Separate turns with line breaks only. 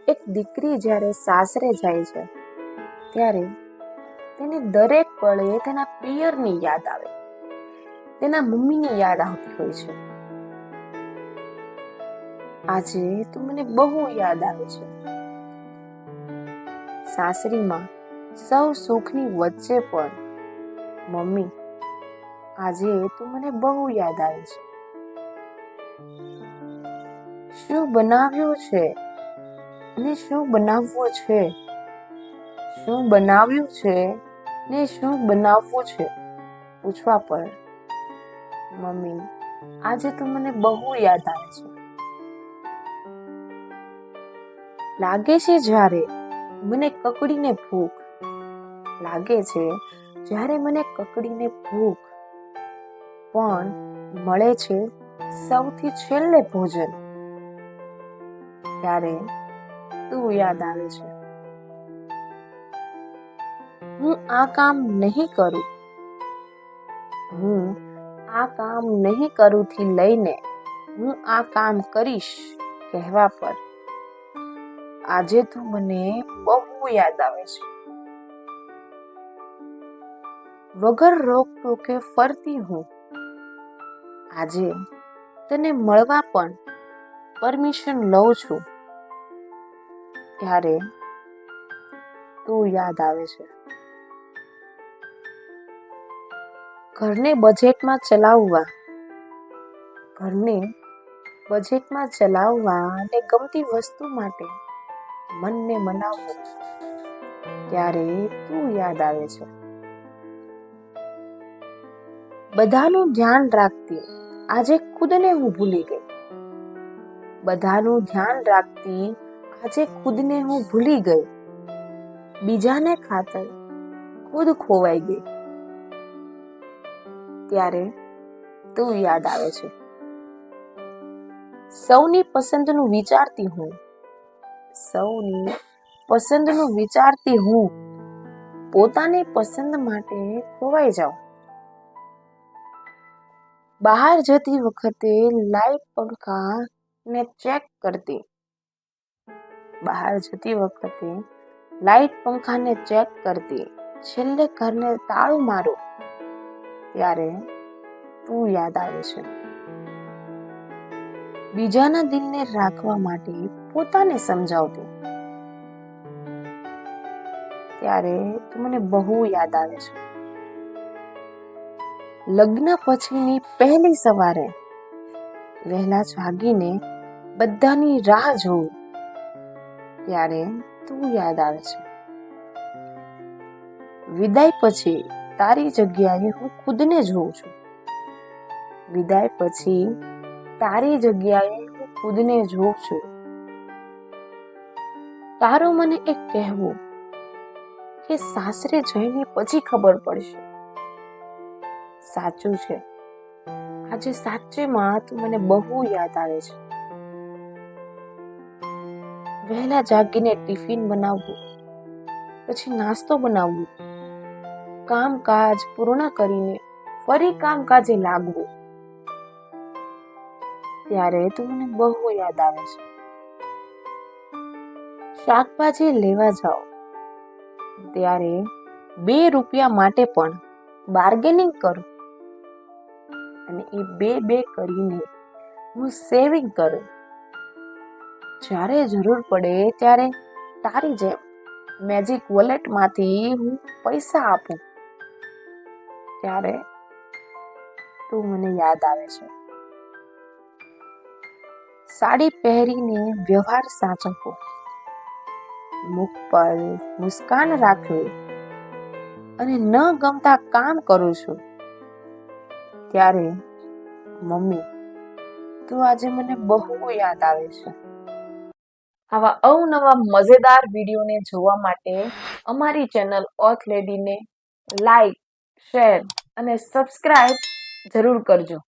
એક દીકરી જ્યારે સાસરે જાય છે ત્યારે તેને દરેક પળે તેના પિયરની યાદ આવે, તેના મમ્મીની યાદ આવતી હોય છે. આજે તું મને બહુ યાદ આવે છે. સાસરીમાં સૌ સુખની વચ્ચે પણ મમ્મી, આજે તું મને બહુ યાદ આવે છે. શું બનાવ્યું છે ને શું બનાવવું છે? શું બનાવ્યું છે ને શું બનાવવું છે? પૂછવા પર મમ્મી, આજે તું મને બહુ યાદ આવે છે. લાગે છે જ્યારે મને કકડીને ભૂખ, લાગે છે જ્યારે મને કકડીને ભૂખ, પણ મળે છે સૌથી છેલ્લે ભોજન, ત્યારે તું યાદ આવે છે. હું આ કામ નહીં કરું, હું આ કામ નહીં કરું થી લઈને હું આ કામ કરીશ કહેવા પર આજે તું મને બહુ યાદ આવે છે. વગર રોકટોકે ફરતી હું, આજે તને મળવા પણ પરમિશન લઉં છું, ત્યારે તું યાદ આવે છે. ઘરને બજેટમાં ચલાવવા અને ગમતી વસ્તુ માટે મનને મનાવવું, ત્યારે તું યાદ આવે છે. બધાનું ધ્યાન રાખતી આજે ખુદને હું ભૂલી ગઈ, બધાનું ધ્યાન રાખતી આજે ખુદને હું ભૂલી ગઈ, બીજાને ખાતર ખુદ ખોવાઈ ગઈ, ત્યારે તું યાદ આવે છે. સૌની પસંદનું વિચારતી હું, સૌની પસંદનું વિચારતી હું, પોતાની પસંદ માટે ખોવાઈ જાઉં. બહાર જતી વખતે લાઈટ પંખાને ચેક કરતી, બહાર જતી વખતે લાઈટ પંખાને ચેક કરતી, છેલ્લે ઘરને તાળું મારું, ત્યારે તું યાદ આવે છે. બીજાના દિલને રાખવા માટે પોતાને સમજાવતી, ત્યારે તું મને બહુ યાદ આવે છે. લગ્ન પછીની પહેલી સવારે વહેલા જાગીને બધાની રાહ જોઉં, ત્યારે તું યાદ આવે છે. વિદાય પછી તારી જગ્યાએ હું ખુદને જોઉં છું, વિદાય પછી તારી જગ્યાએ હું ખુદને જોઉં છું. તારું મને એક કહેવું કે સાસરે જઈને પછી ખબર પડશે, સાચું છે. આજે સાચેમાં તું મને બહુ યાદ આવે છે. વહેલા જાગીને ટિફિન બનાવવું, પછી નાસ્તો બનાવવું, કામકાજ પૂર્ણ કરીને ફરી કામકાજે લાગવું, ત્યારે તું મને બહુ યાદ આવે છે. શાકભાજી લેવા જાઓ ત્યારે 2 રૂપિયા માટે પણ બાર્ગેનિંગ કરું અને એ 2 કરીને હું સેવિંગ કરું. જ્યારે જરૂર પડે ત્યારે તારી જેમ મેજિક વોલેટમાંથી હું પૈસા આપું, ત્યારે તું મને યાદ આવે છે. સાડી પહેરીને વ્યવહાર સાચવવો, મુખ પર મુસ્કાન રાખવી અને ન ગમતા કામ કરું છું, ત્યારે મમ્મી, તું આજે મને બહુ યાદ આવે છે. આવા અવનવા મજેદાર વિડીયોને જોવા માટે અમારી ચેનલ ઓથ લેડીને લાઈક, શેર અને સબસ્ક્રાઇબ જરૂર કરજો.